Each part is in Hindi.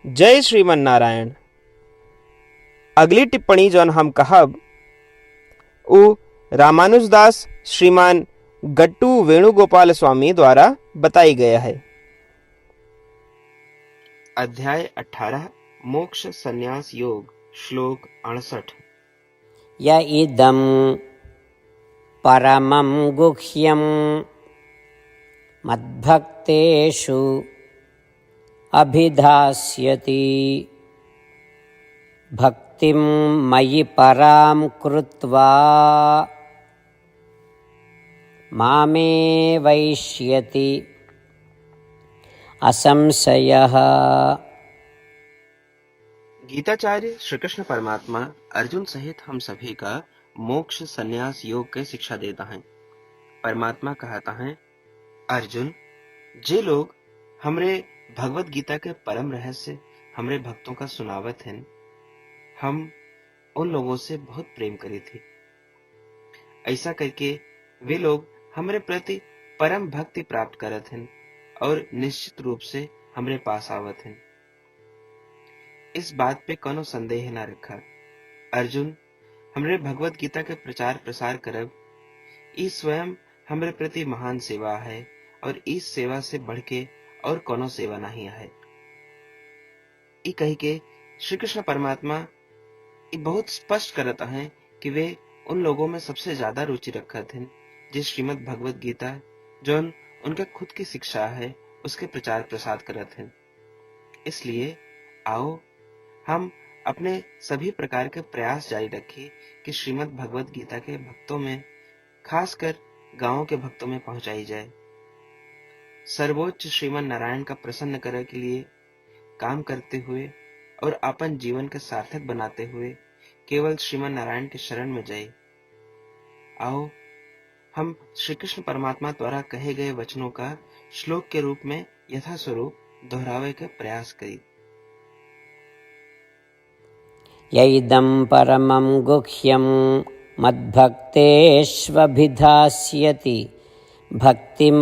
जय श्रीमन नारायण। अगली टिप्पणी जौन हम कहब उ रामानुजदास श्रीमान गट्टू वेणुगोपाल स्वामी द्वारा बताई गया है। अध्याय 18 मोक्ष संन्यास योग श्लोक 68। य इदं परमं गुह्यं मद्भक्तेषु अभिधास्यति भक्तिं मयि परां कृत्वा मामेवैष्यति असंशयः। गीताचार्य श्री कृष्ण परमात्मा अर्जुन सहित हम सभी का मोक्ष संन्यास योग के शिक्षा देता है। परमात्मा कहता है, अर्जुन, जे लोग हमरे भगवत गीता के परम रहस्य हमरे भक्तों का सुनावत हैं, हम उन लोगों से बहुत प्रेम करी थी। ऐसा करके वे लोग हमरे प्रति परम भक्ति प्राप्त करत हैं और निश्चित रूप से हमरे पास आवत हैं। इस बात पे कोनो संदेह ना रखा। अर्जुन, हमरे भगवत गीता के प्रचार प्रसार करब ई स्वयं हमरे प्रति महान सेवा है और इस सेवा से बढ़ के और कोनो सेवा नहीं है। ई कही के श्री कृष्ण परमात्मा बहुत स्पष्ट करता है कि वे उन लोगों में सबसे ज्यादा रुचि रखत हैं जिस श्रीमद् भगवत गीता जौन उनके खुद की शिक्षा है उसके प्रचार प्रसार करत हैं। इसलिए आओ हम अपने सभी प्रकार के प्रयास जारी रखें कि श्रीमद् भगवत गीता के भक्तों में, खासकर गांवों के भक्तों में पहुंचाई जाए। सर्वोच्च श्रीमन नारायण का प्रसन्न करने के लिए काम करते हुए और अपन जीवन के सार्थक बनाते हुए केवल श्रीमन नारायण के शरण में जाए। आओ हम श्री कृष्ण परमात्मा द्वारा कहे गए वचनों का श्लोक के रूप में यथास्वरूप दोहरावे का प्रयास करें। य इदं परमं गुह्यं मद्भक्तेष्वभिधास्यति भक्तिं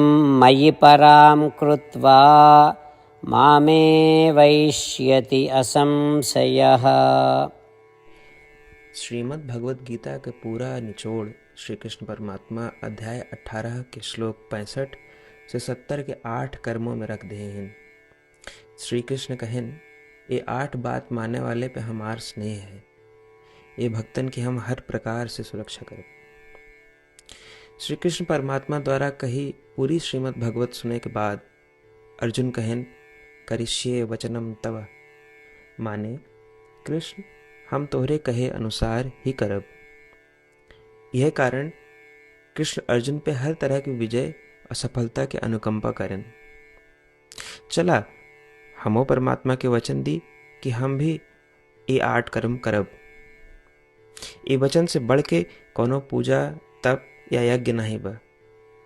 मयि परां कृत्वा मामेवैष्यति असंशयः। श्रीमद् भगवत गीता का पूरा निचोड़ श्री कृष्ण परमात्मा अध्याय 18 के श्लोक 65 से 70 के 8 कर्मों में रख दे हैं। श्री कृष्ण कहन, ये 8 बात मानने वाले पे हमार स्नेह है। ये भक्तन की हम हर प्रकार से सुरक्षा करें। श्री कृष्ण परमात्मा द्वारा कही पूरी श्रीमद् भगवत सुने के बाद अर्जुन कहन, करिष्ये वचनम तव, माने कृष्ण हम तोहरे कहे अनुसार ही करब। यह कारण कृष्ण अर्जुन पे हर तरह की विजय और सफलता के अनुकंपा करें। चला हमो परमात्मा के वचन दी कि हम भी ये 8 कर्म करब। ये वचन से बढ़ के कोनो पूजा तप या यज्ञ नहीं बा।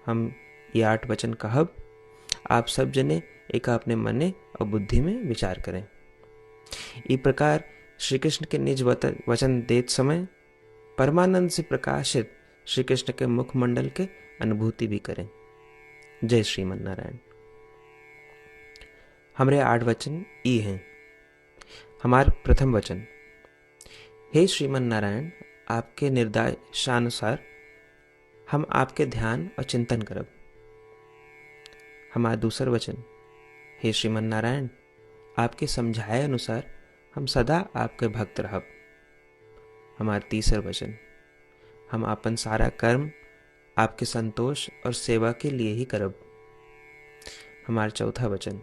हम ये 8 वचन कहब, आप सब जने एक अपने मने और बुद्धि में विचार करें। इस प्रकार श्री कृष्ण के निज वचन देत समय परमानंद से प्रकाशित श्री कृष्ण के मुखमंडल के अनुभूति भी करें। जय श्रीमन नारायण। हमारे 8 वचन ई हैं। हमार प्रथम वचन, हे श्रीमन नारायण, आपके निर्देशानुसार हम आपके ध्यान और चिंतन करब। हमारा दूसर वचन, हे श्रीमन नारायण, आपके समझाए अनुसार हम सदा आपके भक्त रहब। हमारा तीसर वचन, हम अपन सारा कर्म आपके संतोष और सेवा के लिए ही करब। हमारा चौथा वचन,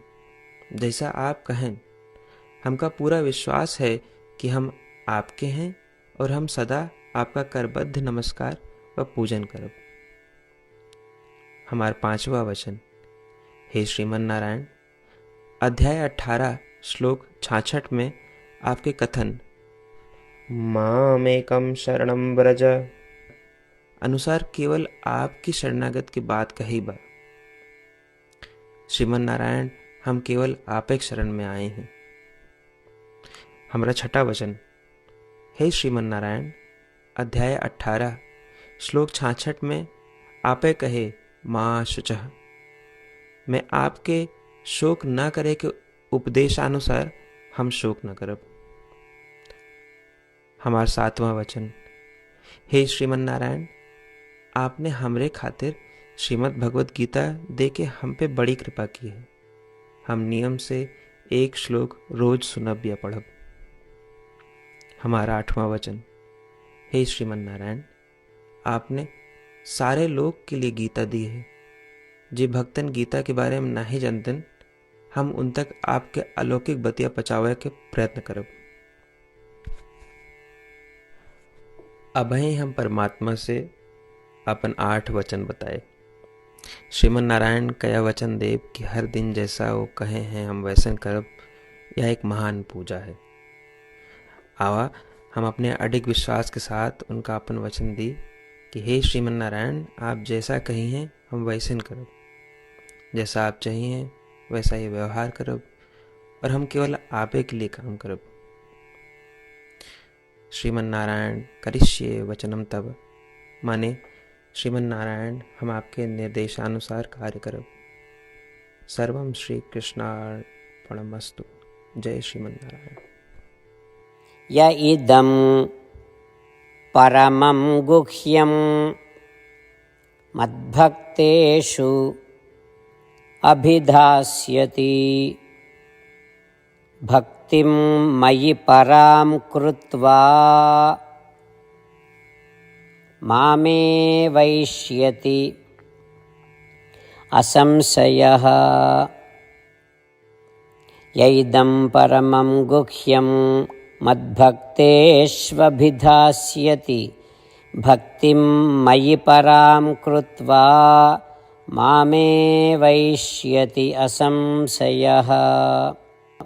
जैसा आप कहें हमका पूरा विश्वास है कि हम आपके हैं और हम सदा आपका करबद्ध नमस्कार व पूजन करब। हमारा पांचवा वचन, हे श्रीमन नारायण, अध्याय 18 श्लोक 66 में आपके कथन मामेकम शरणम व्रज अनुसार केवल आपकी शरणागत की बात कही बा। श्रीमन नारायण, हम केवल आप एक शरण में आए हैं। हमारा छठा वचन, हे श्रीमन नारायण, अध्याय 18 श्लोक 66 में आपे कहे मां शुचः, मैं आपके शोक न करे के उपदेशानुसार हम शोक न करब। हमार 7वां वचन। हे श्रीमन नारायण, आपने हमरे खातिर श्रीमद् भगवत गीता दे के हम पे बड़ी कृपा की है। हम नियम से एक श्लोक रोज सुनब या पढ़ब। हमारा 8वां वचन। हे श्रीमन नारायण, आपने सारे लोग के लिए गीता दी है। जे भक्तन गीता के बारे में नहीं जानतन, हम उन तक आपके अलौकिक बतिया पहुंचावे के प्रयत्न करब। अबही हम परमात्मा से अपन 8 वचन बताए। श्रीमन नारायण कया वचन देव कि हर दिन जैसा वो कहे हैं हम वैसन करब, यह एक महान पूजा है। आवा हम अपने अडिग विश्वास के साथ उनका अपन वचन दी कि हे श्रीमन नारायण, आप जैसा कही हैं हम वैसन करब, जैसा आप चाहिए वैसा ही व्यवहार करब, और हम केवल आपे के लिए काम करब। श्रीमन नारायण करिष्ये वचनम तब, माने श्रीमन नारायण हम आपके निर्देशानुसार कार्य करब। सर्वम श्री कृष्णार्पणमस्तु। जय श्रीमन नारायण। य इदं परमं गुह्यं मद्भक्तेषु अभिधास्यति भक्तिं मयि परां कृत्वा मामे वैष्यति असंशयः। यैदं परमं गुह्यं मद्भक्तेष्वभिधास्यति भक्तिं मयि परां कृत्वा मामे वैष्यति असंशयः।